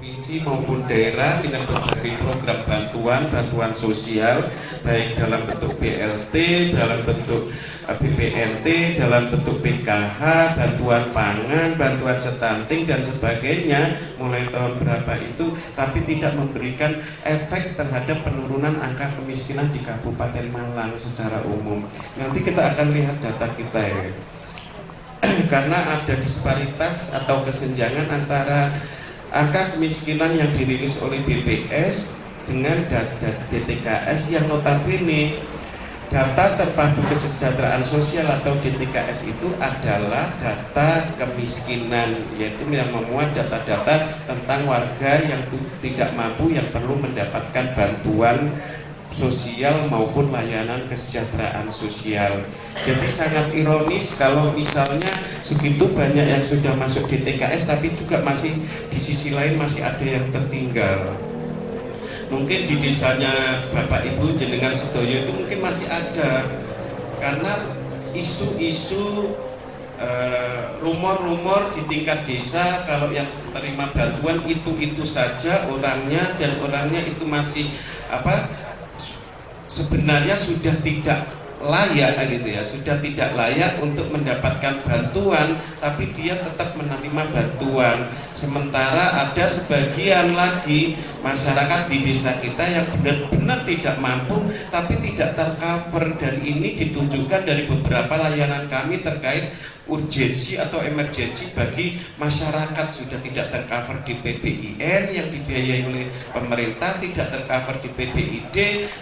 provinsi maupun daerah dengan berbagai program bantuan sosial, baik dalam bentuk BLT, dalam bentuk BPNT, dalam bentuk PKH, bantuan pangan, bantuan stunting dan sebagainya mulai tahun berapa itu, tapi tidak memberikan efek terhadap penurunan angka kemiskinan di Kabupaten Malang secara umum. Nanti kita akan lihat data kita ya. Karena ada disparitas atau kesenjangan antara angka kemiskinan yang dirilis oleh BPS dengan data DTKS yang notabene data terpadu kesejahteraan sosial atau DTKS itu adalah data kemiskinan, yaitu yang memuat data-data tentang warga yang tidak mampu yang perlu mendapatkan bantuan sosial maupun layanan kesejahteraan sosial. Jadi sangat ironis kalau misalnya segitu banyak yang sudah masuk DTKS tapi juga masih di sisi lain masih ada yang tertinggal. Mungkin di desanya Bapak Ibu jenengan sedoyo itu mungkin masih ada, karena isu-isu rumor-rumor di tingkat desa kalau yang terima bantuan itu saja orangnya, dan orangnya itu masih sebenarnya sudah tidak layak gitu ya, sudah tidak layak untuk mendapatkan bantuan, tapi dia tetap menerima bantuan. Sementara ada sebagian lagi masyarakat di desa kita yang benar-benar tidak mampu tapi tidak tercover, dan ini ditunjukkan dari beberapa layanan kami terkait urgensi atau emergensi bagi masyarakat. Sudah tidak tercover di PBIN yang dibiayai oleh pemerintah, tidak tercover di PBID,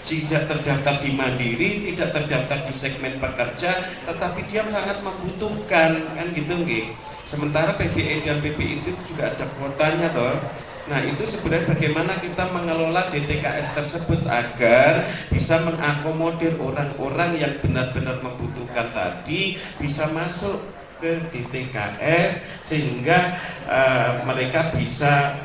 tidak terdaftar di Mandiri, tidak terdaftar di segmen pekerja, tetapi dia sangat membutuhkan, kan gitu nggih. Sementara PBI dan PBI itu juga ada kuotanya toh. Nah itu sebenarnya bagaimana kita mengelola DTKS tersebut agar bisa mengakomodir orang-orang yang benar-benar membutuhkan tadi bisa masuk ke DTKS sehingga mereka bisa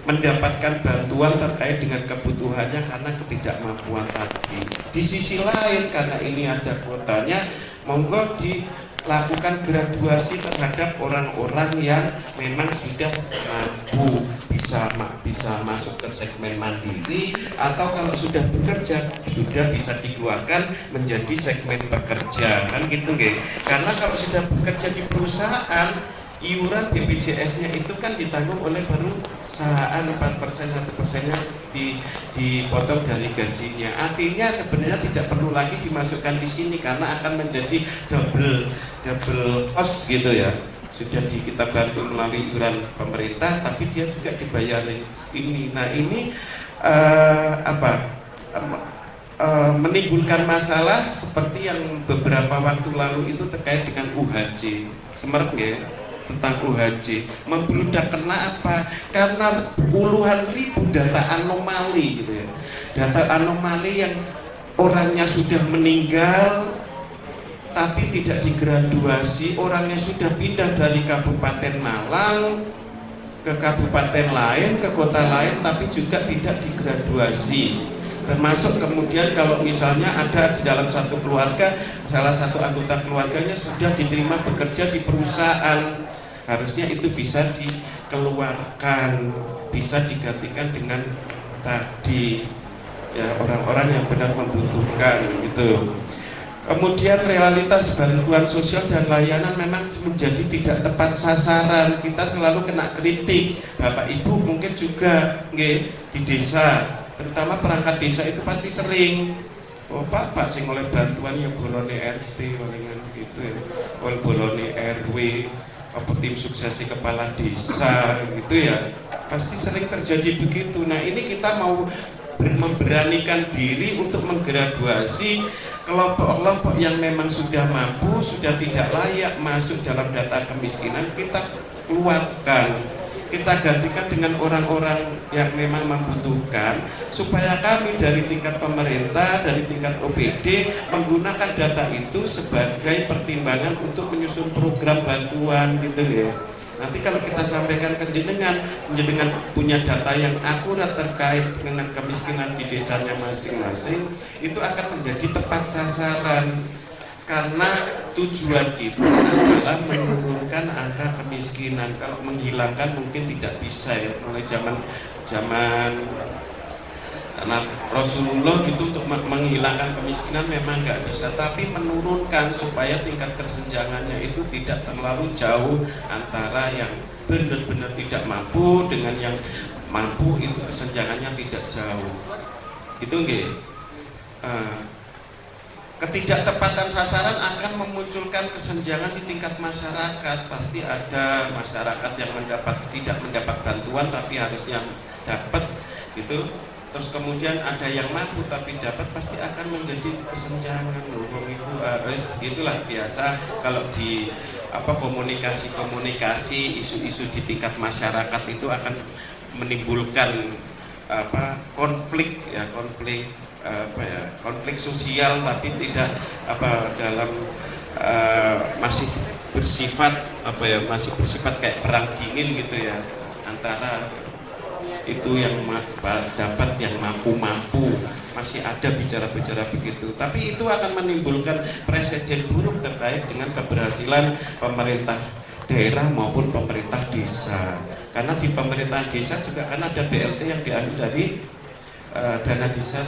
mendapatkan bantuan terkait dengan kebutuhannya karena ketidakmampuan tadi. Di sisi lain karena ini ada kuotanya, monggo dilakukan graduasi terhadap orang-orang yang memang sudah mampu bisa masuk ke segmen mandiri, atau kalau sudah bekerja sudah bisa dikeluarkan menjadi segmen pekerja, kan gitu nggih. Karena kalau sudah bekerja di perusahaan, iuran BPJS-nya itu kan ditanggung oleh perusahaan, 4%, 1%-nya dipotong dari gajinya. Artinya sebenarnya tidak perlu lagi dimasukkan di sini karena akan menjadi double cost gitu ya. Sudah kita bantu melalui iuran pemerintah tapi dia juga dibayarin ini. Nah ini menimbulkan masalah seperti yang beberapa waktu lalu itu terkait dengan UHJ. Semerep ya, tentang UHJ membludak. Karena apa? Karena puluhan ribu data anomali gitu ya, data anomali yang orangnya sudah meninggal tapi tidak digraduasi, orangnya sudah pindah dari Kabupaten Malang ke kabupaten lain, ke kota lain, tapi juga tidak digraduasi. Termasuk kemudian kalau misalnya ada di dalam satu keluarga, salah satu anggota keluarganya sudah diterima bekerja di perusahaan, harusnya itu bisa dikeluarkan, bisa digantikan dengan tadi ya orang-orang yang benar membutuhkan gitu. Kemudian realitas bantuan sosial dan layanan memang menjadi tidak tepat sasaran. Kita selalu kena kritik. Bapak Ibu mungkin juga di desa, terutama perangkat desa itu pasti sering, oh Pak sing oleh bantuan yang bolone RT palingan gitu ya, bolone RW, apa tim suksesi kepala desa gitu ya, pasti sering terjadi begitu. Nah ini kita mau memberanikan diri untuk menggraduasi kelompok-kelompok yang memang sudah mampu, sudah tidak layak masuk dalam data kemiskinan, kita keluarkan, kita gantikan dengan orang-orang yang memang membutuhkan, supaya kami dari tingkat pemerintah, dari tingkat OPD menggunakan data itu sebagai pertimbangan untuk menyusun program bantuan gitu ya. Nanti kalau kita sampaikan ke jenengan punya data yang akurat terkait dengan kemiskinan di desanya masing-masing, itu akan menjadi tepat sasaran. karena tujuan kita adalah menurunkan angka kemiskinan. Kalau menghilangkan mungkin tidak bisa ya, mulai zaman Rasulullah gitu untuk menghilangkan kemiskinan memang nggak bisa, tapi menurunkan supaya tingkat kesenjangannya itu tidak terlalu jauh antara yang benar-benar tidak mampu dengan yang mampu, itu kesenjangannya tidak jauh gitu nggih. Ketidaktepatan sasaran akan memunculkan kesenjangan di tingkat masyarakat. Pasti ada masyarakat yang tidak mendapat bantuan tapi harusnya dapat gitu. Terus kemudian ada yang mampu tapi dapat, pasti akan menjadi kesenjangan. Itu itulah biasa kalau di komunikasi isu-isu di tingkat masyarakat itu akan menimbulkan konflik sosial, tapi tidak dalam masih bersifat kayak perang dingin gitu ya, antara itu yang dapat yang mampu masih ada bicara-bicara begitu. Tapi itu akan menimbulkan presiden buruk terkait dengan keberhasilan pemerintah daerah maupun pemerintah desa, karena di pemerintahan desa juga kan ada BLT yang diambil dari dana desa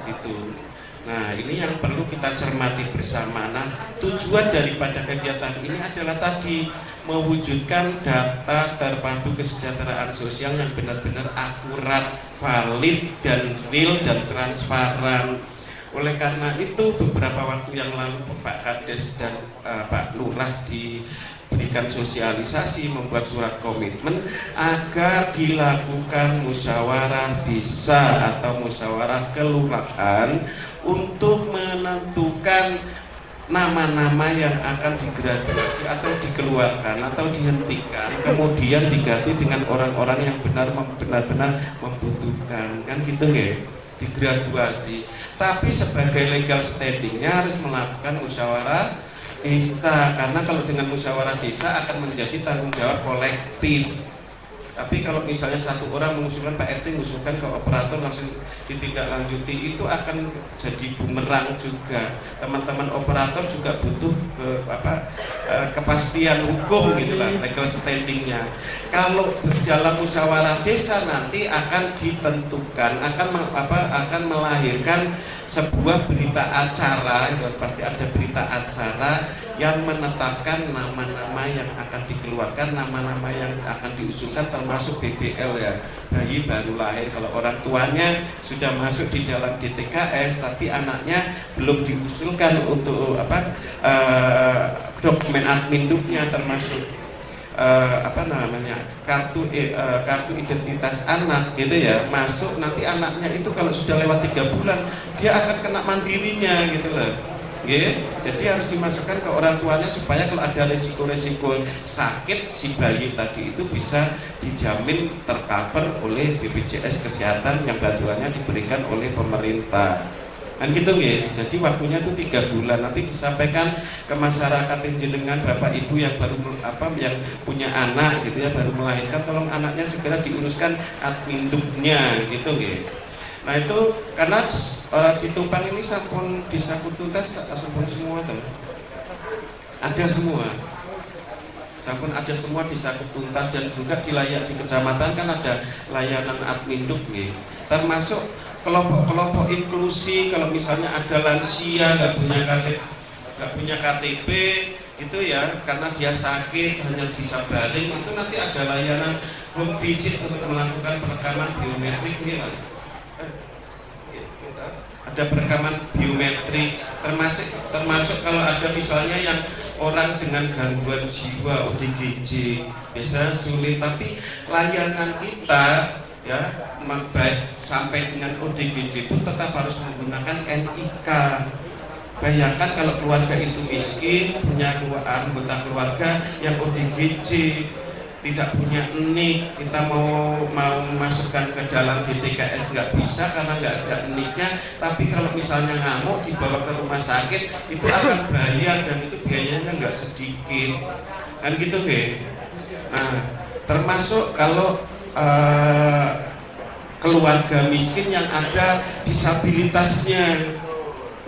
gitu. Nah, ini yang perlu kita cermati bersama. Nah, tujuan daripada kegiatan ini adalah tadi mewujudkan data terpadu kesejahteraan sosial yang benar-benar akurat, valid, dan real dan transparan. Oleh karena itu beberapa waktu yang lalu Pak Kades dan Pak Lurah diberikan sosialisasi, membuat surat komitmen agar dilakukan musyawarah desa atau musyawarah kelurahan untuk menentukan nama-nama yang akan digraduasi atau dikeluarkan atau dihentikan, kemudian diganti dengan orang-orang yang benar-benar membutuhkan, kan gitu nggih, digraduasi. Tapi sebagai legal standingnya harus melakukan musyawarah desa, karena kalau dengan musyawarah desa akan menjadi tanggung jawab kolektif. Tapi kalau misalnya satu orang mengusulkan, Pak RT mengusulkan ke operator langsung ditindaklanjuti, itu akan jadi bumerang juga. Teman-teman operator juga butuh kepastian hukum gitulah, legal standingnya. Kalau dalam musyawarah desa nanti akan ditentukan, akan melahirkan sebuah berita acara, itu pasti ada berita acara yang menetapkan nama-nama yang akan dikeluarkan, nama-nama yang akan diusulkan, termasuk BBL ya, bayi baru lahir. Kalau orang tuanya sudah masuk di dalam DTKS tapi anaknya belum diusulkan untuk dokumen adminduknya, termasuk kartu identitas anak gitu ya, masuk nanti anaknya itu kalau sudah lewat 3 bulan dia akan kena mandirinya gitu loh. Jadi harus dimasukkan ke orang tuanya supaya kalau ada resiko-resiko sakit si bayi tadi itu bisa dijamin tercover oleh BPJS Kesehatan yang bantuannya diberikan oleh pemerintah. Kan gitu nggih. Jadi waktunya itu 3 bulan, nanti disampaikan ke masyarakat jenengan Bapak Ibu yang baru yang punya anak gitu ya, baru melahirkan, tolong anaknya segera diuruskan adminduknya gitu nggih. Nah itu karena di Tumpang ini sampun disaku tuntas sampun semua tuh. Ada semua. Sampun ada semua disaku tuntas, dan juga di kecamatan kan ada layanan adminduk nih. Termasuk kelompok-kelompok inklusi, kalau misalnya ada lansia nggak punya KTP itu ya, karena dia sakit hanya bisa baring, itu nanti ada layanan home visit untuk melakukan perekaman biometrik nih Mas. Ada perekaman biometrik, termasuk kalau ada misalnya yang orang dengan gangguan jiwa ODGJ biasanya sulit, tapi layanan kita ya baik sampai dengan ODGJ pun tetap harus menggunakan NIK. Bayangkan kalau keluarga itu miskin, punya anggota keluarga yang ODGJ, tidak punya NIK, kita mau masukkan ke dalam DTKS nggak bisa karena nggak ada NIK-nya. Tapi kalau misalnya ngamuk dibawa ke rumah sakit itu akan bayar, dan itu biayanya nggak sedikit, kan gitu nggih. Nah, termasuk kalau keluarga miskin yang ada disabilitasnya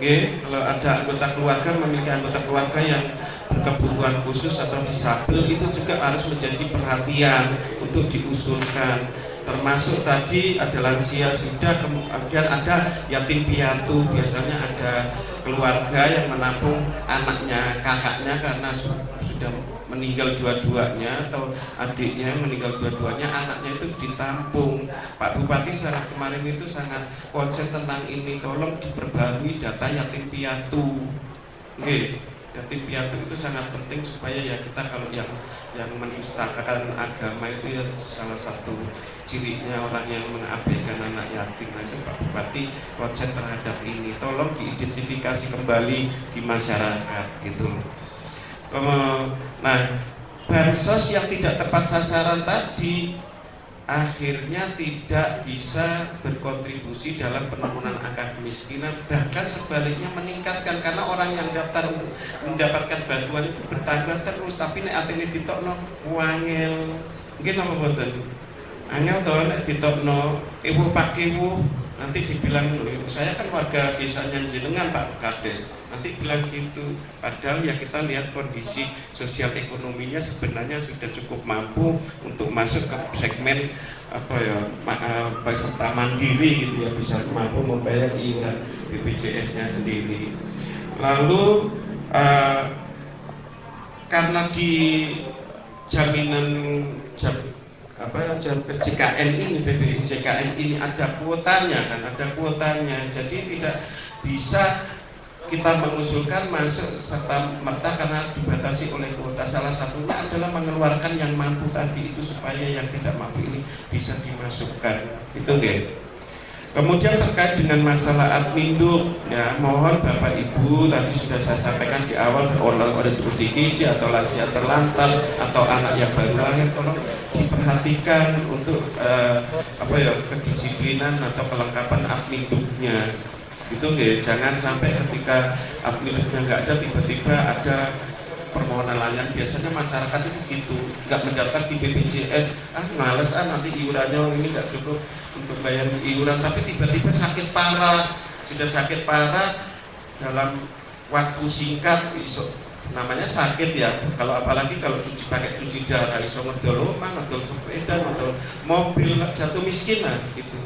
Nggih, kalau ada anggota keluarga memiliki anggota keluarga yang berkebutuhan khusus atau disabel, itu juga harus menjadi perhatian untuk diusulkan. Termasuk tadi ada lansia sudah, kemudian ada yatim piatu. Biasanya ada keluarga yang menampung anaknya, kakaknya karena sudah meninggal dua-duanya, atau adiknya meninggal dua-duanya, anaknya itu ditampung. Pak Bupati saat kemarin itu sangat konsen tentang ini, tolong diperbarui data yatim piatu. Oke, yatim piatu itu sangat penting supaya ya kita kalau yang mendustakan agama itu ya salah satu cirinya orang yang mengabaikan anak yatim. Nah itu Pak Bupati konsen terhadap ini, tolong diidentifikasi kembali di masyarakat gitu. Nah, bansos yang tidak tepat sasaran tadi akhirnya tidak bisa berkontribusi dalam penurunan angka kemiskinan, bahkan sebaliknya meningkatkan, karena orang yang daftar untuk mendapatkan bantuan itu bertambah terus. Tapi nek atine ditokno wangel, mungkin apa boten? Angel to nek ditokno ibu pakai ibu, nanti dibilang saya kan warga desanya jenengan Pak Kades, nanti bilang gitu. Padahal ya kita lihat kondisi sosial ekonominya sebenarnya sudah cukup mampu untuk masuk ke segmen apa ya, peserta mandiri gitu ya, bisa mampu membayar iuran BPJS-nya sendiri. Lalu karena di jaminan JKN ini, JKN ini ada kuotanya kan, ada kuotanya, jadi tidak bisa kita mengusulkan masuk serta merta karena dibatasi oleh kuota. Salah satunya adalah mengeluarkan yang mampu tadi itu supaya yang tidak mampu ini bisa dimasukkan, itu nggih. Kemudian terkait dengan masalah adminduk, ya mohon Bapak Ibu, tadi sudah saya sampaikan di awal, orang ada ODGJ atau lansia terlantar atau anak yang baru lahir, tolong diperhatikan untuk kedisiplinan atau kelengkapan adminduknya. Itu nggih, jangan sampai ketika adminduknya nggak ada, tiba-tiba ada permohonan layanan. Biasanya masyarakat itu gitu, nggak mendaftar di BPJS, males nanti iurannya ini nggak cukup untuk bayar iuran, tapi tiba-tiba sakit parah, sudah sakit parah dalam waktu singkat, iso namanya sakit ya. Kalau apalagi kalau pakai cuci darah, iso ngedol omah, ngedol sepeda, ngedol mobil, jatuh miskin lah gitu.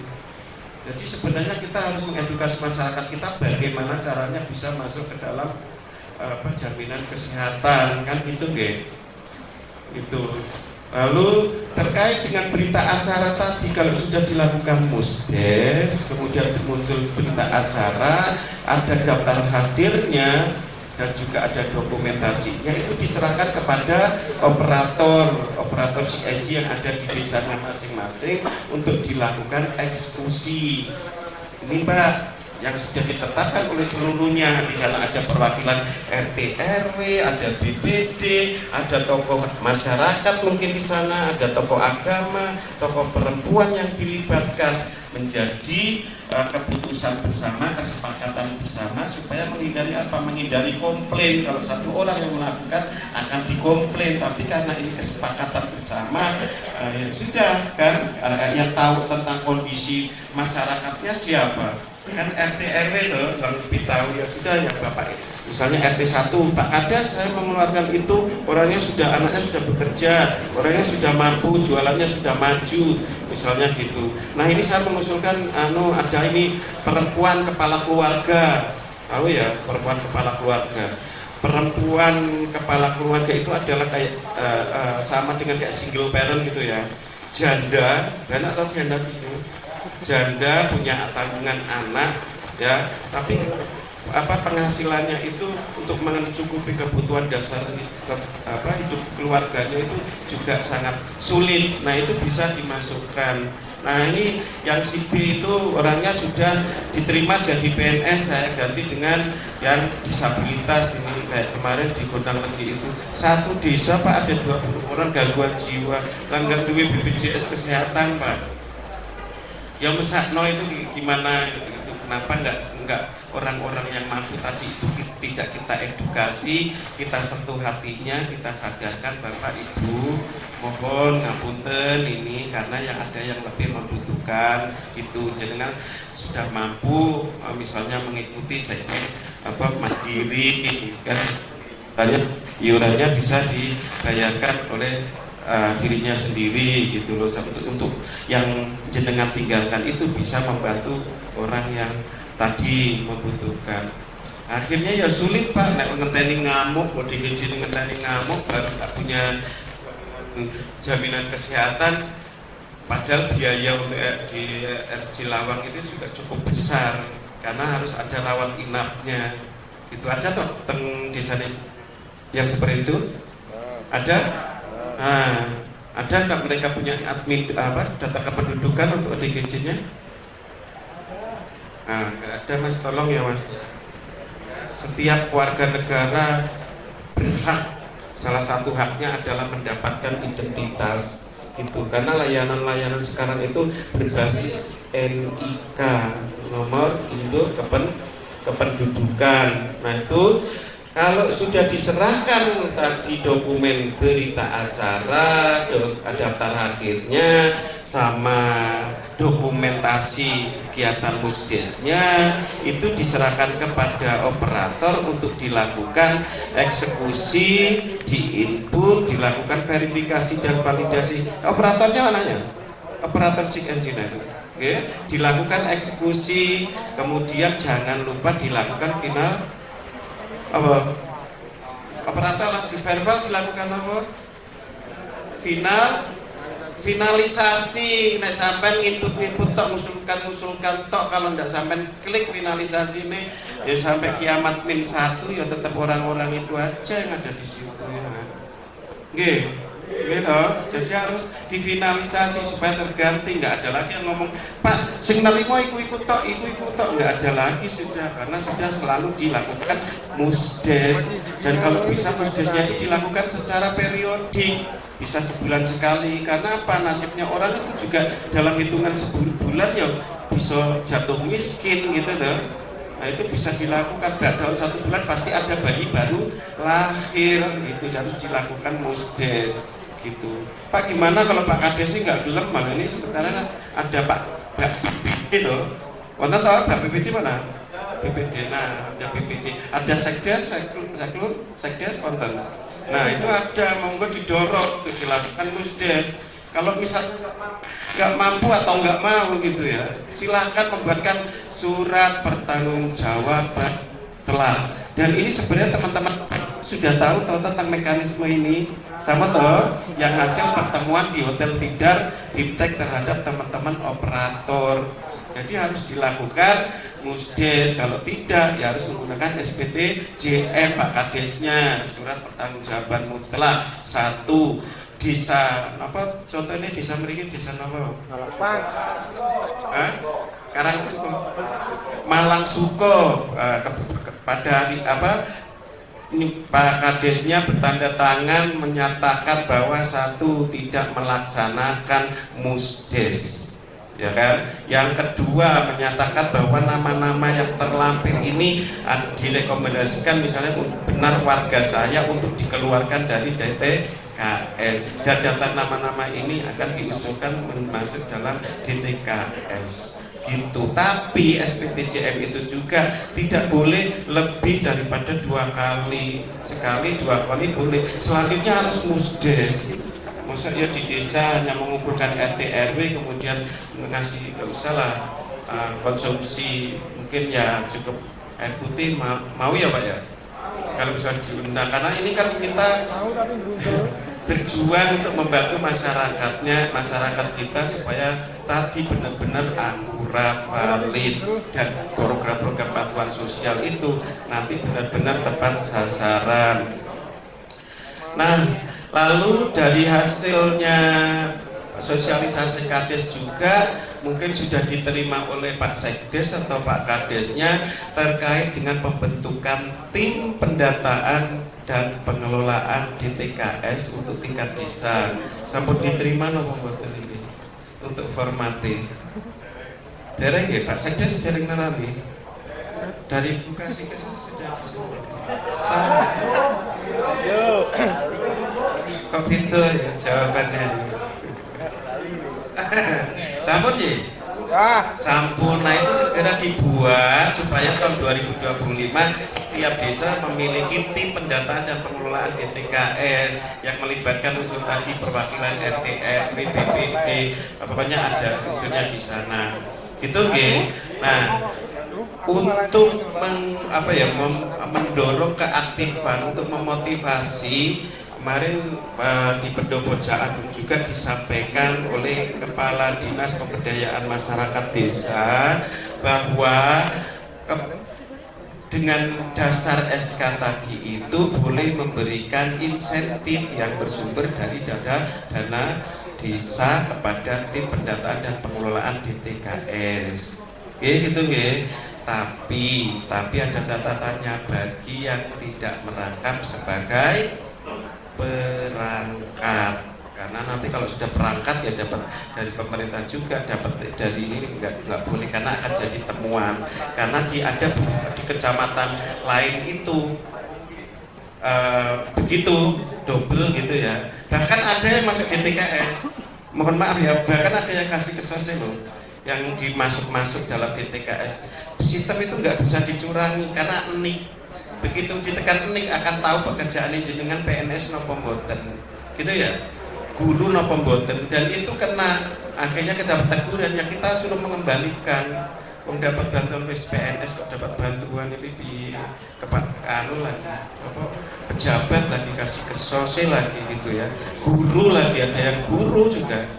Jadi sebenarnya kita harus mengedukasi masyarakat kita bagaimana caranya bisa masuk ke dalam jaminan kesehatan kan gitu nggih. Gitu. Lalu terkait dengan berita acara tadi, kalau sudah dilakukan musdes, kemudian muncul berita acara, ada daftar hadirnya dan juga ada dokumentasinya, itu diserahkan kepada operator CNG yang ada di desanya masing-masing untuk dilakukan eksekusi. Ini Mbak, yang sudah ditetapkan oleh seluruhnya. Di sana ada perwakilan RT RW, ada BPD, ada tokoh masyarakat mungkin di sana, ada tokoh agama, tokoh perempuan yang dilibatkan, menjadi keputusan bersama, kesepakatan bersama supaya menghindari apa? Menghindari komplain. Kalau satu orang yang melakukan akan dikomplain, tapi karena ini kesepakatan bersama, ya sudah kan, yang tahu tentang kondisi masyarakatnya siapa? Kan RT RW loh yang lebih tahu, ya sudah ya Bapak. Misalnya RT 1, Pak Kades saya mengeluarkan itu, orangnya sudah, anaknya sudah bekerja, orangnya sudah mampu, jualannya sudah maju, misalnya gitu. Nah ini saya mengusulkan ada ini perempuan kepala keluarga. Tahu ya, perempuan kepala keluarga. Perempuan kepala keluarga itu adalah kayak sama dengan kayak single parent gitu ya. Janda, banyak atau janda di sini? Janda punya tanggungan anak ya, tapi penghasilannya itu untuk mencukupi kebutuhan dasar hidup keluarganya itu juga sangat sulit. Nah itu bisa dimasukkan. Nah ini yang si B itu orangnya sudah diterima jadi PNS, saya ganti dengan yang disabilitas. Ini kayak kemarin di Gondang Legi itu satu desa Pak ada 20 orang gangguan jiwa, langgar duwe BPJS kesehatan Pak. Yang mesakno itu gimana gitu, kenapa nggak enggak orang-orang yang mampu tadi itu tidak kita edukasi, kita sentuh hatinya, kita sadarkan Bapak Ibu, mohon ngapunten ini karena yang ada yang lebih membutuhkan itu, jenengan sudah mampu misalnya mengikuti segmen mandiri kan, banyak iurannya bisa dibayarkan oleh dirinya sendiri gitu loh. Untuk yang jenengan tinggalkan itu bisa membantu orang yang tadi membutuhkan. Akhirnya ya sulit Pak, nek ngenteni ngamuk, body gaji ngenteni ngamuk, baru tak punya jaminan kesehatan, padahal biaya untuk di RC Lawang itu juga cukup besar karena harus ada rawat inapnya gitu. Ada toh teng desa yang seperti itu? Ada? Nah, ada nggak mereka punya admin data kependudukan untuk ODGJ-nya? Nah, nggak ada Mas, tolong ya Mas. Setiap warga negara berhak, salah satu haknya adalah mendapatkan identitas gitu, karena layanan-layanan sekarang itu berbasis NIK, nomor induk kependudukan. Nah itu kalau sudah diserahkan tadi dokumen berita acara, daftar hadirnya, sama dokumentasi kegiatan musdesnya, itu diserahkan kepada operator untuk dilakukan eksekusi, diinput, dilakukan verifikasi dan validasi. Operatornya mananya? Operator SIG Engineer. Oke, dilakukan eksekusi, kemudian jangan lupa dilakukan final apa? Operator di verbal dilakukan apa? Finalisasi. Nek sampai nginput tok, ngusulkan tok, kalau ndak sampai klik finalisasi nih ya sampai kiamat -1 ya tetap orang-orang itu aja yang ada di situ ya. Nggih. Gitu, jadi harus difinalisasi supaya terganti, nggak ada lagi yang ngomong Pak sing nerimo iku tok, nggak ada lagi sudah, karena sudah selalu dilakukan musdes, dan kalau bisa musdesnya itu dilakukan secara periodik, bisa sebulan sekali. Karena apa, nasibnya orang itu juga dalam hitungan sebulan ya bisa jatuh miskin gitu tuh. Nah itu bisa dilakukan, dalam 1 bulan pasti ada bayi baru lahir, itu harus dilakukan musdes gitu. Pak gimana kalau Pak Kades ini nggak gelem, malah ini sebenarnya ada Pak BPD itu, wonten tahu Pak BPD mana? BPD, nah ada BPD, ada sekdes, sekdes wonten. Nah itu ada, monggo didorong untuk dilakukan musdes. Kalau misalnya nggak mampu atau nggak mau gitu ya, silahkan membuatkan surat pertanggungjawaban telah. Dan ini sebenarnya teman-teman sudah tahu tentang mekanisme ini, sama toh yang hasil pertemuan di Hotel Tidar Biptek terhadap teman-teman operator. Jadi harus dilakukan musdes, kalau tidak ya harus menggunakan SPT JM Pak Kadesnya, surat pertanggungjawaban mutlak. 1 desa apa contohnya, desa mriki desa napa? Karangsuko, Malang Suko, pada hari Pak Kadesnya bertanda tangan menyatakan bahwa 1 tidak melaksanakan musdes, ya kan. Yang kedua menyatakan bahwa nama-nama yang terlampir ini direkomendasikan misalnya benar warga saya untuk dikeluarkan dari DTKS, dan data nama-nama ini akan diusulkan masuk dalam DTKS gitu. Tapi SPTJM itu juga tidak boleh lebih daripada 2 kali, sekali 2 kali boleh, selanjutnya harus musdes. Masa ya di desa hanya mengumpulkan RT RW kemudian ngasih, nggak usah lah konsumsi, mungkin ya cukup air putih, mau ya Pak ya kalau bisa diundang, karena ini kan kita berjuang untuk membantu masyarakat kita supaya tadi benar-benar akurat, valid, dan program-program bantuan sosial itu nanti benar-benar tepat sasaran. Nah, lalu dari hasilnya sosialisasi Kades juga mungkin sudah diterima oleh Pak Sekdes atau Pak Kadesnya terkait dengan pembentukan tim pendataan dan pengelolaan DTKS untuk tingkat desa. Sampun diterima nopo mboten ini untuk formatnya? Dereng nggih Pak Sekdes, dereng nerani. dari Bekasi ke sudah disampaikan. Kok itu ya jawabannya? Sampun ya? Sampun. Nah itu segera dibuat supaya tahun 2025 setiap desa memiliki tim pendataan dan pengelolaan DTKS yang melibatkan unsur tadi perwakilan RT, RW, BPD, pokoknya ada unsurnya di sana. Gitu nggih. Nah, untuk mendorong keaktifan, untuk memotivasi, kemarin di Pendopo Agung juga disampaikan oleh Kepala Dinas Pemberdayaan Masyarakat Desa bahwa dengan dasar SK tadi itu boleh memberikan insentif yang bersumber dari dana desa kepada tim pendataan dan pengelolaan DTKS. Oke, gitu nggih. Tapi ada catatannya bagi yang tidak merangkap sebagai perangkat, karena nanti kalau sudah perangkat ya dapat dari pemerintah juga, dapat dari ini nggak boleh, karena akan jadi temuan, karena ada di kecamatan lain itu begitu double gitu ya, bahkan ada yang masuk DTKS, mohon maaf ya, bahkan ada yang kasih ke sosial loh, yang dimasuk dalam DTKS. Sistem itu nggak bisa dicurangi karena nik, begitu ditekan nik akan tahu pekerjaan jenengan PNS nopo mboten, gitu ya, guru nopo mboten, dan itu kena, akhirnya kita dapat teguran, ya kita suruh mengembalikan. Dapat bantuan PNS kok dapat bantuan itu di lagi apa, pejabat lagi kasih ke sosial lagi gitu ya, guru lagi ada yang guru juga.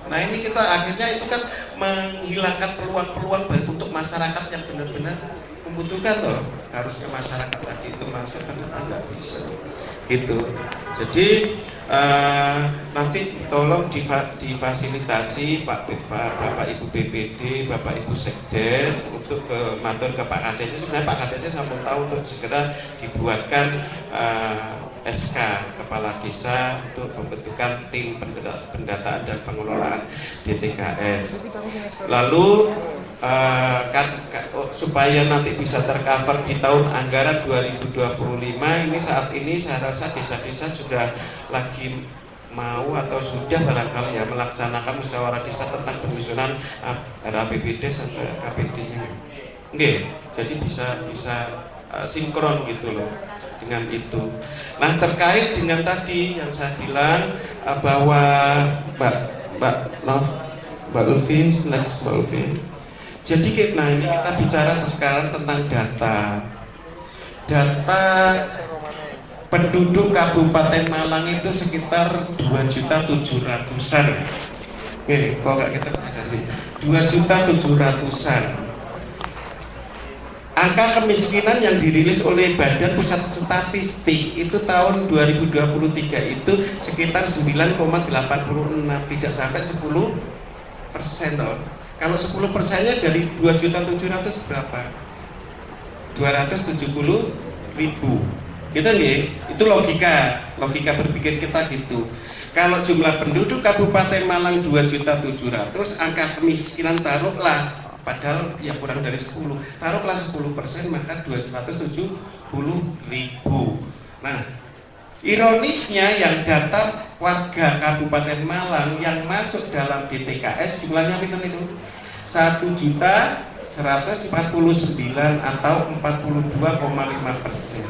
Nah ini kita akhirnya itu kan menghilangkan peluang-peluang untuk masyarakat yang benar-benar membutuhkan loh. Harusnya masyarakat tadi itu masuk kan nggak bisa gitu. Jadi nanti tolong difasilitasi Bapak Ibu BPD, Bapak Ibu Sekdes untuk matur ke Pak Kades. Sebenarnya Pak Kadesnya sampun tahu untuk segera dibuatkan SK Kepala Desa untuk pembentukan tim pendataan dan pengelolaan DTKS. Lalu supaya nanti bisa tercover di tahun anggaran 2025 ini, saat ini saya rasa desa-desa sudah lagi mau atau sudah barangkali ya melaksanakan musyawarah desa tentang penyusunan RAPBD atau KPD-nya. Oke, jadi bisa sinkron gitu loh dengan itu. Nah terkait dengan tadi yang saya bilang bahwa Mbak Ulfi, next Mbak Ulfi. Jadi ini kita bicara sekarang tentang data penduduk Kabupaten Malang itu sekitar 2.700.000-an. Kok nggak kita sadar sih, 2.700.000-an. Angka kemiskinan yang dirilis oleh Badan Pusat Statistik itu tahun 2023 itu sekitar 9,86, tidak sampai 10% toh. Kalau 10%-nya dari 2.700.000 berapa? 270.000. Gitu nggih? Itu logika berpikir kita gitu. Kalau jumlah penduduk Kabupaten Malang 2.700.000, angka kemiskinan taruhlah, padahal ya kurang dari 10, taruhlah 10%, maka 270.000. Nah, ironisnya yang data warga Kabupaten Malang yang masuk dalam DTKS jumlahnya berapa itu? 1.149.000 atau 42,5%.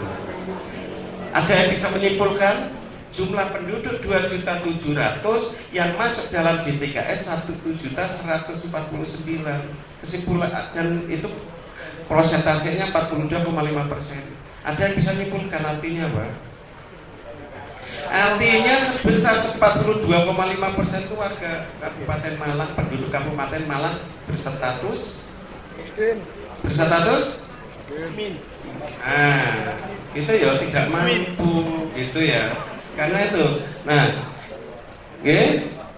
Ada yang bisa menyimpulkan jumlah penduduk 2.700.000 yang masuk dalam DTKS 1.149.000. Kesimpulan dan itu prosentasenya 42,5%. Ada yang bisa menyimpulkan artinya apa? Artinya sebesar 42,5% itu warga Kabupaten Malang, penduduk Kabupaten Malang berstatus itu ya tidak mampu gitu ya. Karena itu, nah,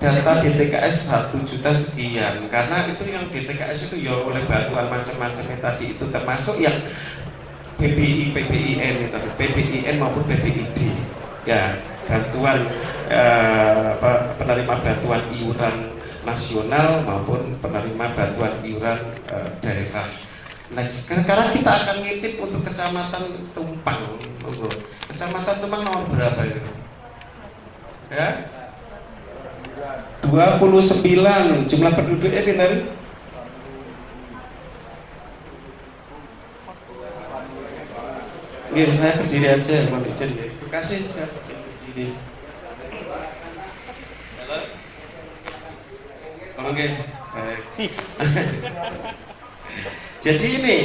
data DTKS 1 juta sekian. Karena itu yang DTKS itu ya oleh bantuan macam-macam tadi itu, termasuk yang PBI, PBIN itu, PBIN maupun PBID. Ya, bantuan penerima bantuan iuran nasional maupun penerima bantuan iuran daerah Nah, sekarang kita akan ngintip untuk Kecamatan Tumpang. Monggo. Kecamatan Tumpang nomor berapa itu? Ya? 29. Jumlah penduduknya pinten? Nggih, saya berdiri aja, mohon izin ya. Terima kasih, saya berdiri. Halo? Oke, baik. Jadi ini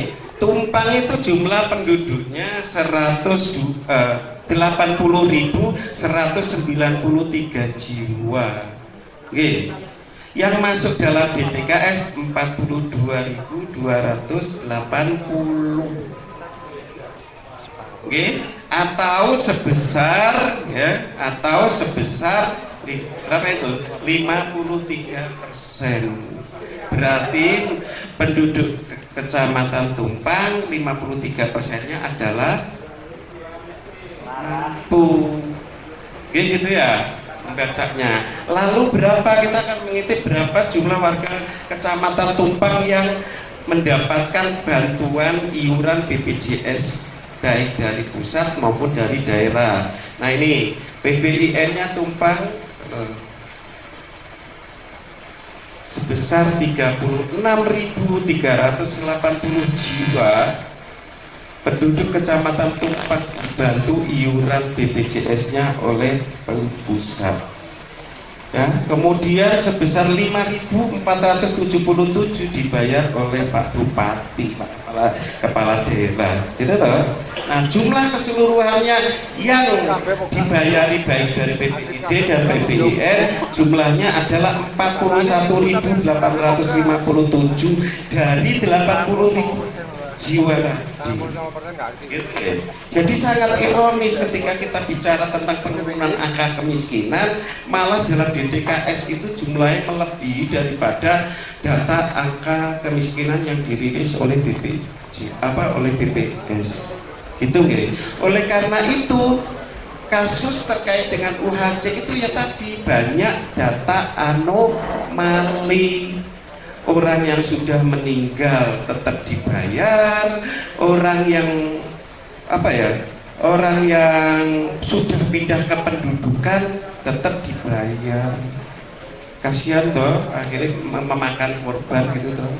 Tumpang itu jumlah penduduknya 80.193 jiwa. Oke. Yang masuk dalam DTKS 42.280. Oke, atau sebesar berapa itu? 53%. Berarti penduduk Kecamatan Tumpang 53%-nya adalah mampu. Oke, gitu ya membacanya. Lalu berapa, kita akan mengintip berapa jumlah warga Kecamatan Tumpang yang mendapatkan bantuan iuran BPJS baik dari pusat maupun dari daerah. Nah, ini PBIN-nya Tumpang sebesar 36.380 jiwa. Penduduk Kecamatan Tumpang dibantu iuran BPJS-nya oleh pusat. Ya, kemudian sebesar 5.477 dibayar oleh Pak Bupati, Pak Kepala Daerah. Gitu toh? Nah, jumlah keseluruhannya yang dibayari baik dari PPID dan PBIN jumlahnya adalah 41.857 dari 80.000 jiwa tadi. Gitu ya. Jadi sangat ironis ketika kita bicara tentang penurunan angka kemiskinan, malah dalam DTKS itu jumlahnya melebihi daripada data angka kemiskinan yang dirilis oleh oleh BPS. Gitu ya. Oleh karena itu kasus terkait dengan UHC itu ya tadi banyak data anomali. Orang yang sudah meninggal tetap dibayar, orang yang orang yang sudah pindah ke pendudukan tetap dibayar. Kasihan toh, akhirnya memakan korban gitu toh.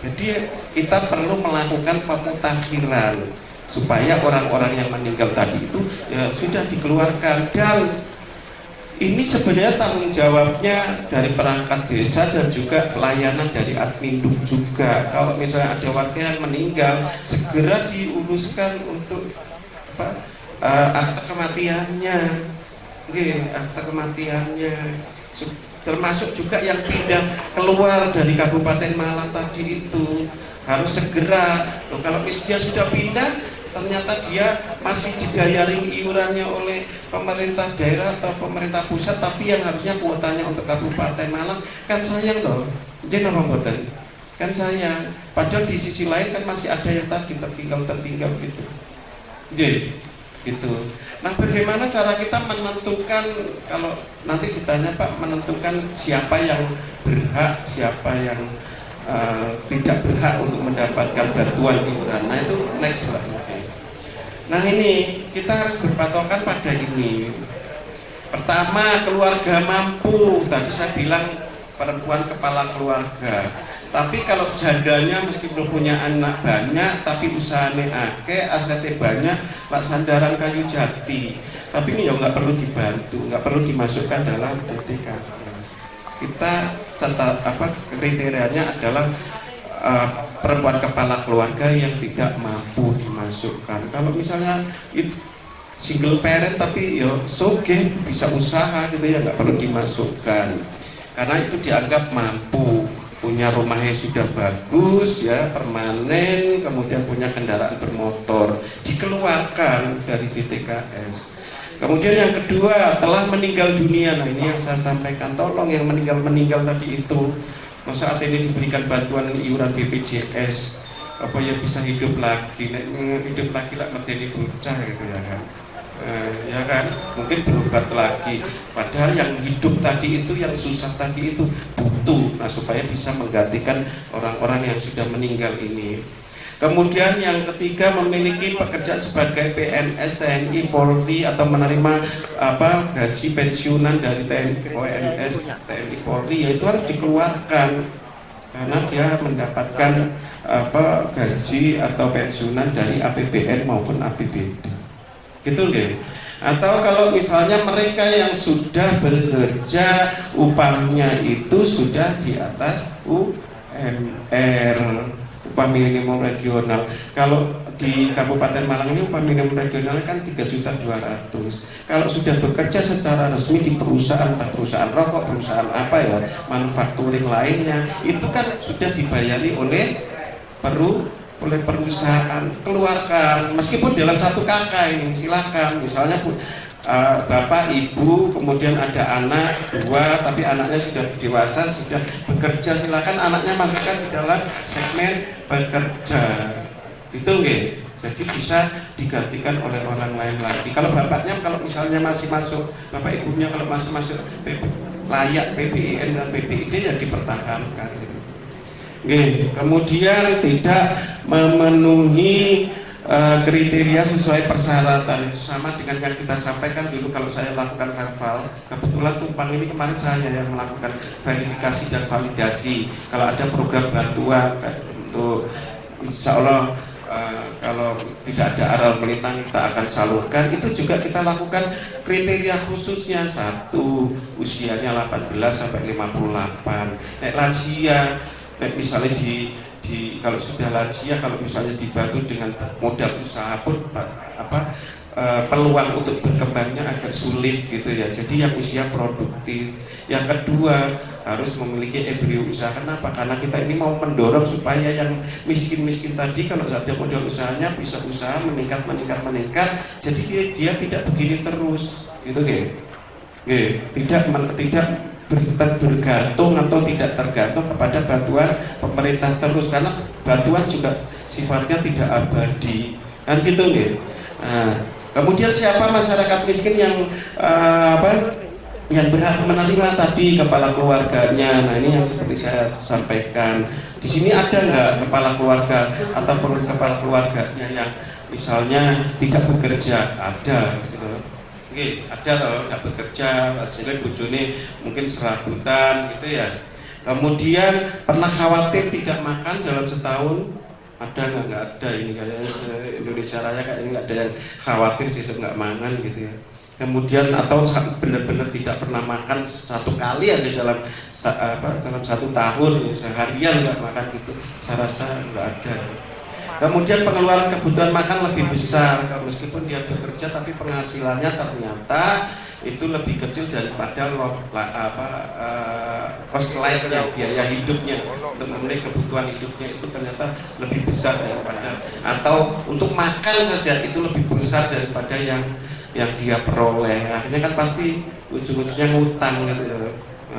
Jadi kita perlu melakukan pemutakhiran supaya orang-orang yang meninggal tadi itu ya sudah dikeluarkan. Dan ini sebenarnya tanggung jawabnya dari perangkat desa dan juga pelayanan dari Adminduk juga. Kalau misalnya ada warga yang meninggal, segera diuruskan untuk akte kematiannya. Akte kematiannya. Termasuk juga yang pindah keluar dari Kabupaten Malang tadi itu harus segera. Loh, kalau dia sudah pindah, ternyata dia masih dibayari iurannya oleh pemerintah daerah atau pemerintah pusat, tapi yang harusnya kuotanya untuk Kabupaten Malang, kan sayang toh. Jadi apa buatan? Kan sayang. Padahal di sisi lain kan masih ada yang tadi tertinggal gitu. Jadi gitu. Nah, bagaimana cara kita menentukan, kalau nanti ditanya Pak, menentukan siapa yang berhak, siapa yang tidak berhak untuk mendapatkan bantuan iuran. Nah, itu next Pak. Nah, ini kita harus berpatokan pada ini. Pertama, keluarga mampu. Tadi saya bilang perempuan kepala keluarga. Tapi kalau jandanya meskipun punya anak banyak, tapi usahanya akeh, asetnya banyak, Pak sandaran kayu jati. Tapi ini ya nggak perlu dibantu, nggak perlu dimasukkan dalam DTKS. Kita kriterianya adalah perempuan kepala keluarga yang tidak mampu dimasukkan. Kalau misalnya itu single parent tapi ya sogeh bisa usaha gitu ya, nggak perlu dimasukkan karena itu dianggap mampu, punya rumahnya sudah bagus ya, permanen, kemudian punya kendaraan bermotor, dikeluarkan dari DTKS. Kemudian yang kedua, telah meninggal dunia. Nah, ini yang saya sampaikan, tolong yang meninggal tadi itu, masa ini diberikan bantuan iuran BPJS apa ya bisa hidup lagi, hidup lagi lah materi bocah gitu ya kan. Ya kan, mungkin berobat lagi, padahal yang hidup tadi itu, yang susah tadi itu butuh, nah supaya bisa menggantikan orang-orang yang sudah meninggal ini. Kemudian yang ketiga, memiliki pekerjaan sebagai PNS, TNI, Polri, atau menerima gaji pensiunan dari TNI, PNS, TNI, Polri, yaitu harus dikeluarkan karena dia mendapatkan gaji atau pensiunan dari APBN maupun APBD. Gitu nggih. Atau kalau misalnya mereka yang sudah bekerja upahnya itu sudah di atas UMR, upah minimum regional. Kalau di Kabupaten Malang ini upah minimum regional kan 3.200.000. Kalau sudah bekerja secara resmi di perusahaan, entah perusahaan rokok, perusahaan apa ya, manufacturing lainnya, itu kan sudah dibayari oleh perusahaan. Keluarkan, meskipun dalam satu kakak ini, silakan. Misalnya bapak, ibu, kemudian ada anak 2, tapi anaknya sudah dewasa, sudah bekerja, silakan anaknya masukkan di dalam segmen bekerja. Itu nggih. Jadi bisa digantikan oleh orang lain lagi. Kalau bapaknya, kalau misalnya masih masuk, bapak ibunya kalau masih masuk layak PBIN dan PBID, ya dipertahankan gitu. Kemudian tidak memenuhi kriteria sesuai persyaratan, itu sama dengan yang kita sampaikan dulu kalau saya lakukan verval. Kebetulan Tumpang ini kemarin saya yang melakukan verifikasi dan validasi. Kalau ada program bantuan untuk, insya Allah kalau tidak ada aral melintang kita akan salurkan. Itu juga kita lakukan kriteria khususnya. 1, usianya 18 sampai 58. Lansia, misalnya kalau sudah lansia, kalau misalnya dibantu dengan modal usaha pun peluang untuk berkembangnya agak sulit gitu ya. Jadi yang usia produktif. Yang kedua, harus memiliki embrio usaha. Kenapa? Karena kita ini mau mendorong supaya yang miskin-miskin tadi kalau ada modal usahanya bisa usaha meningkat. Jadi dia tidak begini terus gitu tidak bergantung atau tidak tergantung kepada bantuan pemerintah terus, karena bantuan juga sifatnya tidak abadi kan gitu nggih. Kemudian siapa masyarakat miskin yang yang berhak menerima tadi? Kepala keluarganya. Nah, ini yang seperti saya sampaikan di sini. Ada nggak kepala keluarga atau perlu kepala keluarganya yang misalnya tidak bekerja? Ada gitu. Oke, ada loh, nggak bekerja, hasilnya bojone mungkin serabutan gitu ya. Kemudian pernah khawatir tidak makan dalam setahun? Ada nggak ada. Ini kayaknya Indonesia Raya kayaknya nggak ada yang khawatir sih nggak mangan gitu ya. Kemudian atau benar-benar tidak pernah makan 1 kali aja dalam 1 tahun, seharian nggak makan gitu, saya rasa nggak ada. Kemudian pengeluaran kebutuhan makan lebih besar, meskipun dia bekerja tapi penghasilannya ternyata itu lebih kecil daripada cost life-nya, biaya hidupnya untuk memenuhi kebutuhan hidupnya itu ternyata lebih besar daripada, atau untuk makan saja itu lebih besar daripada yang dia peroleh. Akhirnya kan pasti ujung-ujungnya ngutang gitu ya,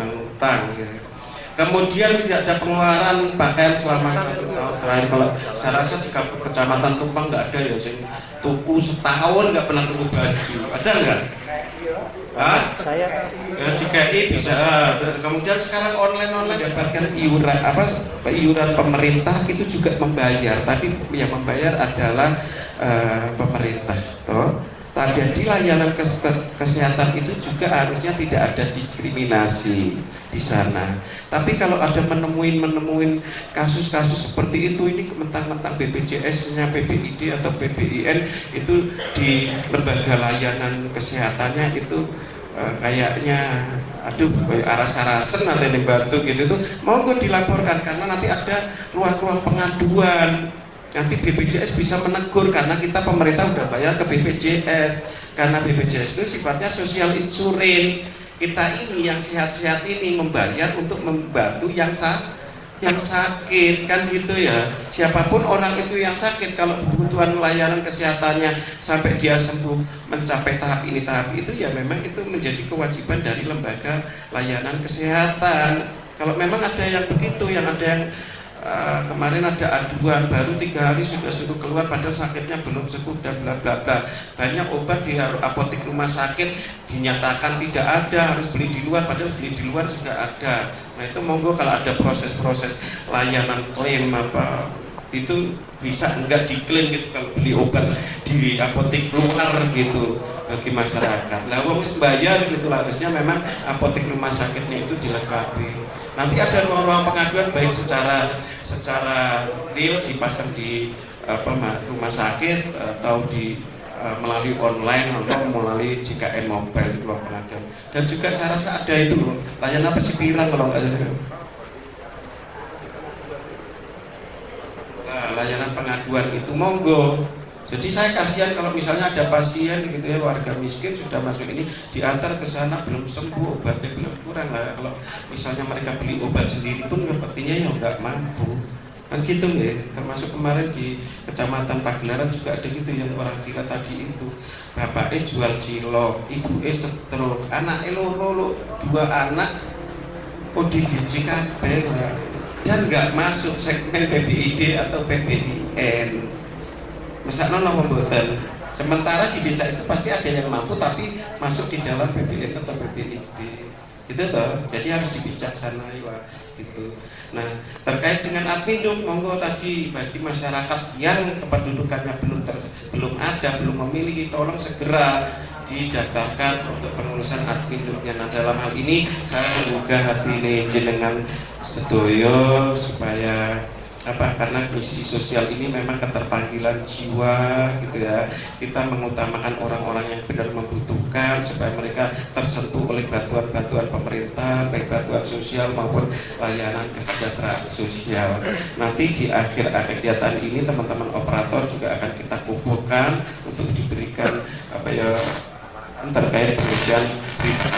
ngutang gitu. Kemudian tidak ada pengeluaran pakaian selama 1 tahun terakhir. Kalau saya rasa di Kecamatan Tumpang nggak ada ya sing tuku setahun nggak pernah tuku baju. Ada nggak? Saya ya, di KI bisa. Kemudian sekarang online dapatkan iuran pemerintah itu juga membayar, tapi yang membayar adalah pemerintah. Jadi layanan kesehatan itu juga harusnya tidak ada diskriminasi di sana. Tapi kalau ada menemuin kasus-kasus seperti itu, ini mentang-mentang BPJS-nya, PBID atau PBIN itu di lembaga layanan kesehatannya itu kayaknya aras-arasen atau yang bantu gitu tuh, mau nggak dilaporkan karena nanti ada ruang-ruang pengaduan. Nanti BPJS bisa menegur karena kita pemerintah udah bayar ke BPJS, karena BPJS itu sifatnya social insurance. Kita ini yang sehat-sehat ini membayar untuk membantu yang sakit kan gitu ya. Siapapun orang itu yang sakit, kalau kebutuhan layanan kesehatannya sampai dia sembuh mencapai tahap ini tahap itu, ya memang itu menjadi kewajiban dari lembaga layanan kesehatan. Kalau memang ada yang begitu, yang ada yang kemarin ada aduan baru 3 hari sudah suruh keluar padahal sakitnya belum sembuh dan bla bla bla. Banyak obat di apotek rumah sakit dinyatakan tidak ada, harus beli di luar, padahal beli di luar juga ada. Nah itu monggo kalau ada proses-proses layanan klaim itu bisa enggak diklaim gitu kalau beli obat di apotek luar gitu bagi masyarakat. Lah wong wis bayar gitu lah, harusnya memang apotek rumah sakitnya itu dilengkapi. Nanti ada ruang-ruang pengaduan baik secara real dipasang di rumah sakit atau di melalui online atau melalui JKN mobile ruang pengaduan. Dan juga saya rasa ada itu loh, layanan pesipirang kalau nggak ada. Layanan pengaduan itu monggo. Jadi saya kasihan kalau misalnya ada pasien gitu ya, warga miskin sudah masuk ini diantar ke sana belum sembuh, obatnya belum kurang lah. Kalau misalnya mereka beli obat sendiri pun sepertinya ya nggak mampu. Kan gitu ya. Termasuk kemarin di Kecamatan Pagelaran juga ada gitu yang orang gila tadi itu. Bapaknya jual cilok, ibunya stroke, anaknya loro, 2 anak ODGJ kabeh dan nggak masuk segmen PBID atau PBIN. Mesakno napa mboten? Sementara di desa itu pasti ada yang mampu tapi masuk di dalam PBIN atau PBID. Gitu toh. Jadi harus dibijaksanai wah gitu. Nah, terkait dengan Adminduk monggo tadi bagi masyarakat yang kependudukannya belum ada, belum memiliki, tolong segera didaftarkan untuk penulisan Adminduknya. Nah, dalam hal ini saya menggugah hati ini jenengan sedoyo supaya karena misi sosial ini memang keterpanggilan jiwa gitu ya. Kita mengutamakan orang-orang yang benar membutuhkan supaya mereka tersentuh oleh bantuan-bantuan pemerintah, baik bantuan sosial maupun layanan kesejahteraan sosial. Nanti di akhir kegiatan ini teman-teman operator juga akan kita kumpulkan untuk diberikan terkait pengisian berita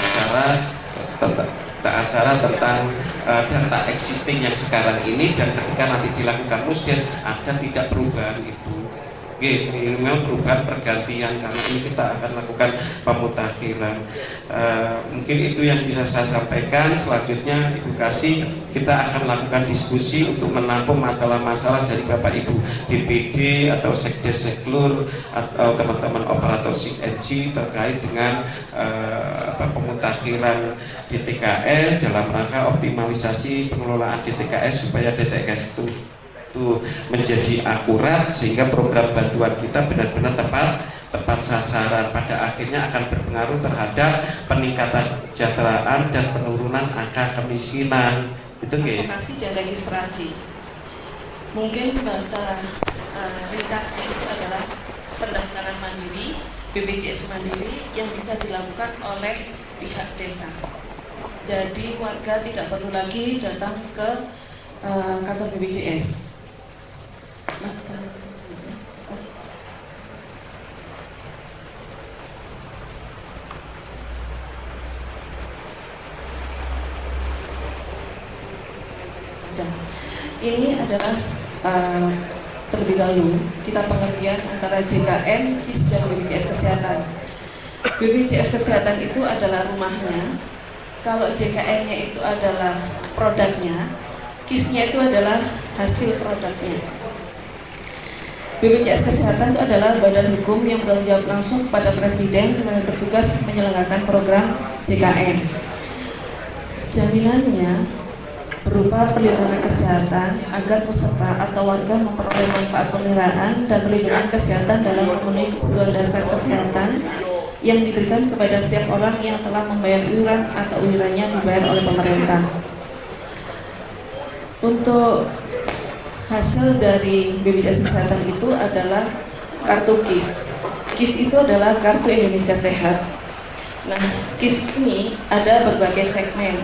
acara tentang data existing yang sekarang ini, dan ketika nanti dilakukan musdes ada tidak perubahan itu. Minimal perubahan pergantian karena ini kita akan lakukan pemutakhiran. Mungkin itu yang bisa saya sampaikan. Selanjutnya edukasi, kita akan lakukan diskusi untuk menampung masalah-masalah dari Bapak Ibu DPD atau Sekdes Seklur atau teman-teman operator SIG terkait dengan pemutakhiran DTKS dalam rangka optimalisasi pengelolaan DTKS supaya DTKS itu menjadi akurat sehingga program bantuan kita benar-benar tepat sasaran, pada akhirnya akan berpengaruh terhadap peningkatan kesejahteraan dan penurunan angka kemiskinan. Itu advokasi dan registrasi. Mungkin bahasa ringkasnya itu adalah pendaftaran mandiri, BPJS mandiri yang bisa dilakukan oleh pihak desa. Jadi warga tidak perlu lagi datang ke kantor BPJS. Ini adalah terlebih dahulu kita pengertian antara JKN, KIS dan BPJS Kesehatan. BPJS Kesehatan itu adalah rumahnya, kalau JKN-nya itu adalah produknya, KIS-nya itu adalah hasil produknya. BPJS Kesehatan itu adalah badan hukum yang bertanggung jawab langsung kepada Presiden yang bertugas menyelenggarakan program JKN. Jaminannya berupa perlindungan kesehatan agar peserta atau warga memperoleh manfaat pemeliharaan dan perlindungan kesehatan dalam memenuhi kebutuhan dasar kesehatan yang diberikan kepada setiap orang yang telah membayar iuran atau iurannya dibayar oleh pemerintah. Untuk hasil dari BPJS Kesehatan itu adalah kartu KIS. KIS itu adalah Kartu Indonesia Sehat. Nah, KIS ini ada berbagai segmen,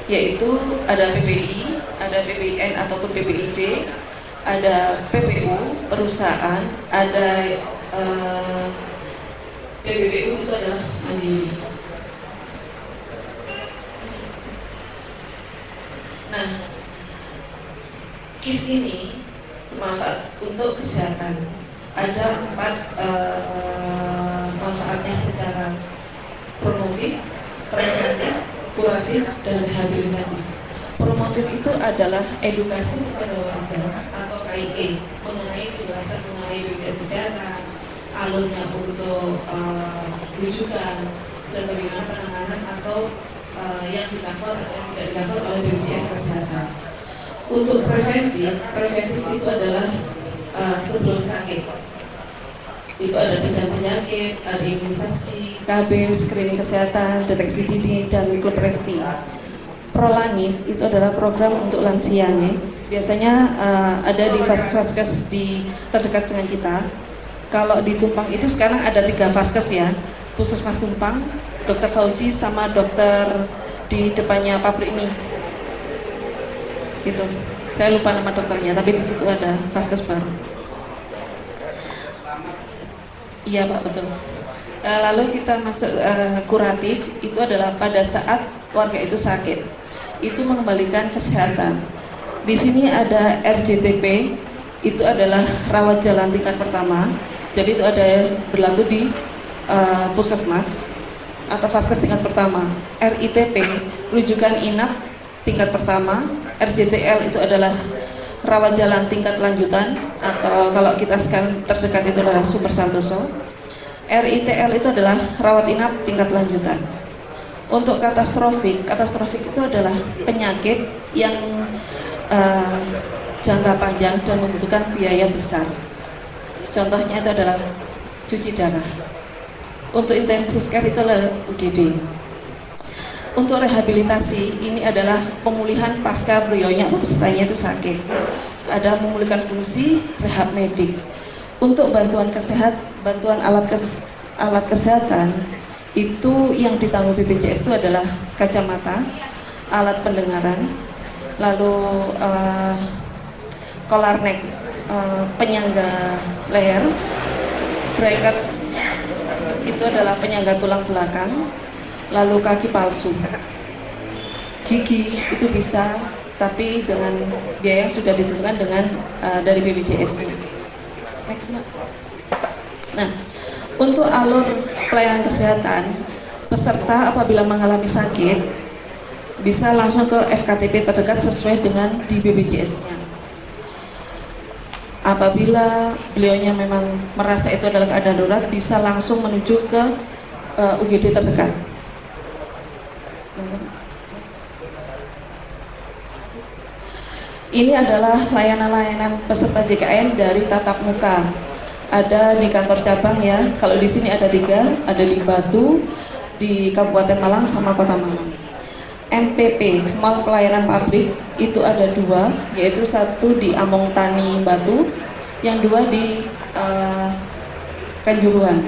yaitu ada PPI, ada PPIN ataupun PPID, ada PPU, perusahaan, ada PPBU itu adalah mandiri. Nah, KIS ini bermanfaat untuk kesehatan. Ada 4 manfaatnya secara promotif, preventif, kuratif, dan rehabilitatif. Promotif itu adalah edukasi kepada warga atau KIE mengenai penjelasan mengenai BPJS Kesehatan, alurnya untuk rujukan, dan bagaimana penanganan atau yang di-cover atau tidak di-cover oleh BPJS Kesehatan. Untuk preventif itu adalah sebelum sakit. Itu ada bidang penyakit, ada imunisasi, KB, screening kesehatan, deteksi dini, dan klub resti. Prolanis itu adalah program untuk lansia nih. Biasanya ada di vaskes di terdekat dengan kita. Kalau di Tumpang itu sekarang ada 3 vaskes ya, Puskesmas Tumpang, Dokter Fauji, sama dokter di depannya pabrik mie. Itu, saya lupa nama dokternya, tapi di situ ada vaskes baru. Iya Pak, betul. Lalu kita masuk kuratif, itu adalah pada saat warga itu sakit, itu mengembalikan kesehatan. Di sini ada RJTP, itu adalah rawat jalan tingkat pertama. Jadi itu ada berlaku di puskesmas atau vaskes tingkat pertama. RITP, rujukan inap tingkat pertama. RJTL itu adalah rawat jalan tingkat lanjutan, atau kalau kita sekarang terdekat itu adalah Sumber Santoso. RITL itu adalah rawat inap tingkat lanjutan. Untuk katastrofik itu adalah penyakit yang jangka panjang dan membutuhkan biaya besar. Contohnya itu adalah cuci darah. Untuk intensive care itu adalah UGD. Untuk rehabilitasi ini adalah pemulihan pasca beliaunya atau pesertanya itu sakit. Ada memulihkan fungsi, rehab medik. Untuk bantuan alat kesehatan itu yang ditanggung BPJS itu adalah kacamata, alat pendengaran, lalu collar neck, penyangga leher, bracket itu adalah penyangga tulang belakang, lalu kaki palsu. Gigi itu bisa, tapi dengan biaya yang sudah ditentukan dengan dari BPJS-nya. Next, Mbak. Nah, untuk alur pelayanan kesehatan, peserta apabila mengalami sakit bisa langsung ke FKTP terdekat sesuai dengan di BPJS-nya. Apabila beliaunya memang merasa itu adalah keadaan darurat, bisa langsung menuju ke UGD terdekat. Ini adalah layanan-layanan peserta JKN dari tatap muka. Ada di kantor cabang ya. Kalau di sini ada 3, ada di Batu, di Kabupaten Malang sama Kota Malang. MPP, Mall Pelayanan Publik, itu ada 2, yaitu 1 di Among Tani Batu, yang 2 di Kanjuruhan.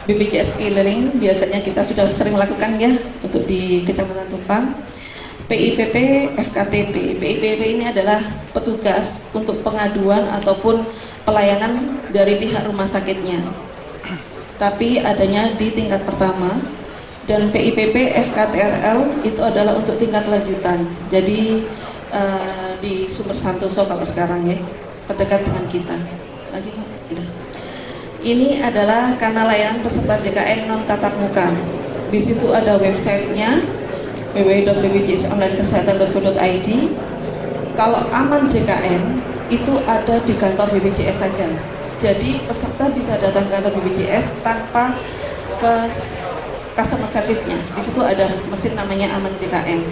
BPJS Keliling biasanya kita sudah sering melakukan ya untuk di Kecamatan Tumpang. PIPP, FKTP. PIPP ini adalah petugas untuk pengaduan ataupun pelayanan dari pihak rumah sakitnya, tapi adanya di tingkat pertama. Dan PIPP FKTRL itu adalah untuk tingkat lanjutan. Jadi di Sumber Santoso kalau sekarang ya, terdekat dengan kita. Lagi Pak, udah. Ini adalah kanal layanan peserta JKN non tatap muka. Di situ ada websitenya www.bpjsonlinekesehatan.go.id. Kalau aman JKN itu ada di kantor BPJS saja. Jadi peserta bisa datang ke kantor BPJS tanpa ke customer service-nya. Di situ ada mesin namanya Aman JKN.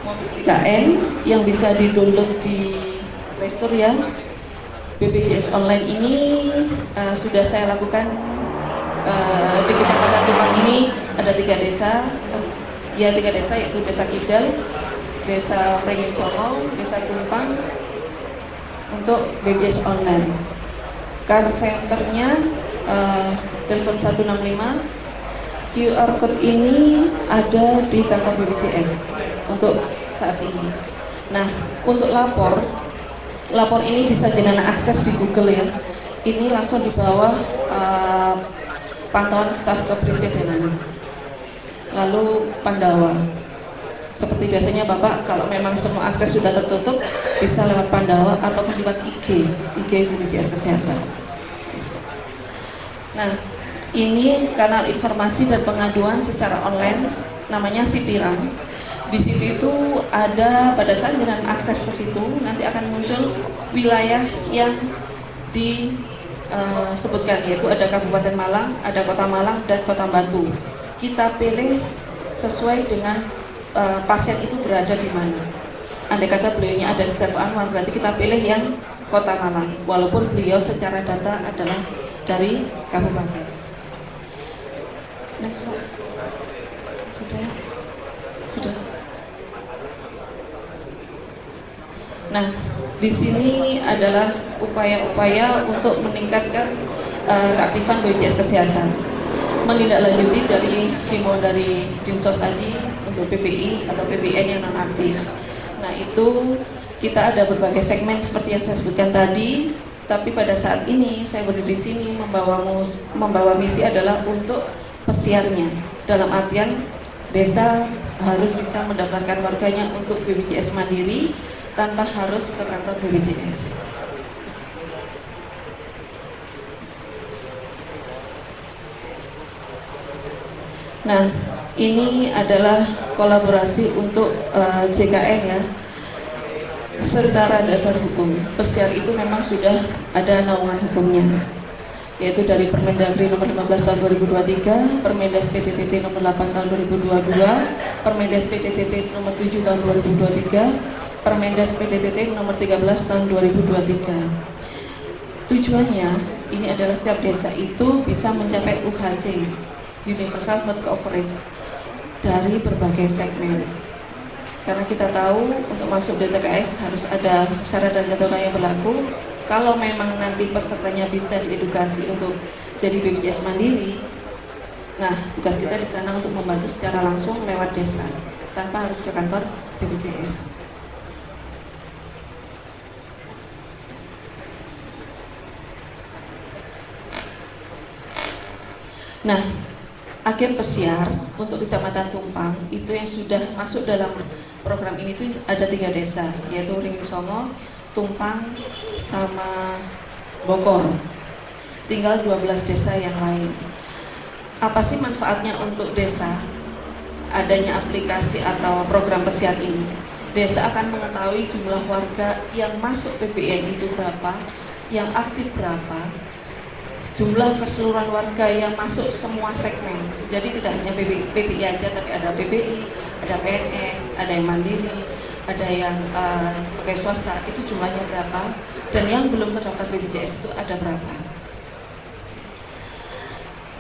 Mobil JKN yang bisa di-download di Play Store ya. BPJS online ini sudah saya lakukan di Kecamatan Tumpang ini ada 3 desa. Ya 3 desa, yaitu Desa Kidal, Desa Pringin Songo, Desa Tumpang untuk BPJS online. Call centernya telepon 165. QR code ini ada di kantor BPJS untuk saat ini. Nah, untuk lapor ini bisa jenengan akses di Google ya. Ini langsung di bawah pantauan staf kepresidenan. Lalu Pandawa. Seperti biasanya Bapak, kalau memang semua akses sudah tertutup, bisa lewat Pandawa ataupun lewat IG BPJS Kesehatan. Nah, ini kanal informasi dan pengaduan secara online, namanya Sipiram. Di situ itu ada, pada saat jenengan akses ke situ, nanti akan muncul wilayah yang disebutkan, yaitu ada Kabupaten Malang, ada Kota Malang, dan Kota Batu. Kita pilih sesuai dengan pasien itu berada di mana. Andai kata beliaunya ada di Saiful Anwar, berarti kita pilih yang Kota Malang, walaupun beliau secara data adalah dari kabupaten. Next, Pak. Sudah. Nah, di sini adalah upaya-upaya untuk meningkatkan keaktifan BPJS Kesehatan, menindaklanjuti dari himbauan dari Dinsos tadi untuk PPI atau PPN yang non aktif. Nah, itu kita ada berbagai segmen seperti yang saya sebutkan tadi, tapi pada saat ini saya berdiri di sini membawa misi adalah untuk pesiarnya, dalam artian desa harus bisa mendaftarkan warganya untuk BPJS Mandiri tanpa harus ke kantor BPJS. Nah, ini adalah kolaborasi untuk JKN ya. Secara dasar hukum, pesiar itu memang sudah ada naungan hukumnya, yaitu dari Permendagri nomor 15 tahun 2023, Permendas PDTT nomor 8 tahun 2022, Permendas PDTT nomor 7 tahun 2023, Permendas PDTT nomor 13 tahun 2023. Tujuannya ini adalah setiap desa itu bisa mencapai UHC, Universal Health Coverage, dari berbagai segmen. Karena kita tahu untuk masuk DTKS harus ada syarat dan ketentuan yang berlaku. Kalau memang nanti pesertanya bisa diedukasi untuk jadi BPJS Mandiri, nah tugas kita di sana untuk membantu secara langsung lewat desa tanpa harus ke kantor BPJS. Nah, agen pesiar untuk Kecamatan Tumpang itu yang sudah masuk dalam program ini tuh ada 3 desa, yaitu Ringin-Songo, Tumpang, sama Bokor. Tinggal 12 desa yang lain. Apa sih manfaatnya untuk desa adanya aplikasi atau program pesiar ini? Desa akan mengetahui jumlah warga yang masuk PPN itu berapa, yang aktif berapa, jumlah keseluruhan warga yang masuk semua segmen. Jadi tidak hanya PPI aja, tapi ada PPI, ada PNS, ada yang mandiri, ada yang pakai swasta. Itu jumlahnya berapa, dan yang belum terdaftar BPJS itu ada berapa.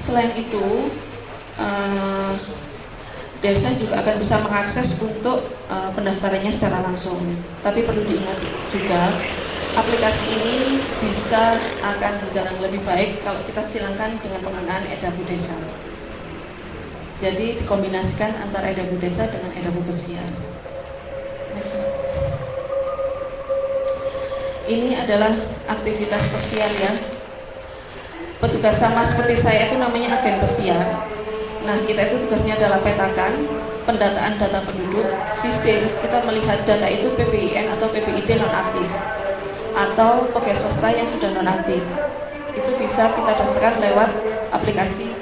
Selain itu, desa juga akan bisa mengakses untuk pendaftarannya secara langsung. Tapi perlu diingat juga, aplikasi ini bisa akan berjalan lebih baik kalau kita silangkan dengan penggunaan edabu desa. Jadi dikombinasikan antara edabu desa dengan edabu pesiar. Next. Ini adalah aktivitas pesiar ya. Petugas sama seperti saya itu namanya agen pesiar. Nah, kita itu tugasnya adalah petakan, pendataan data penduduk, sisir, kita melihat data itu PPIN atau PPID non-aktif, atau pegawai swasta yang sudah nonaktif. Itu bisa kita daftarkan lewat aplikasi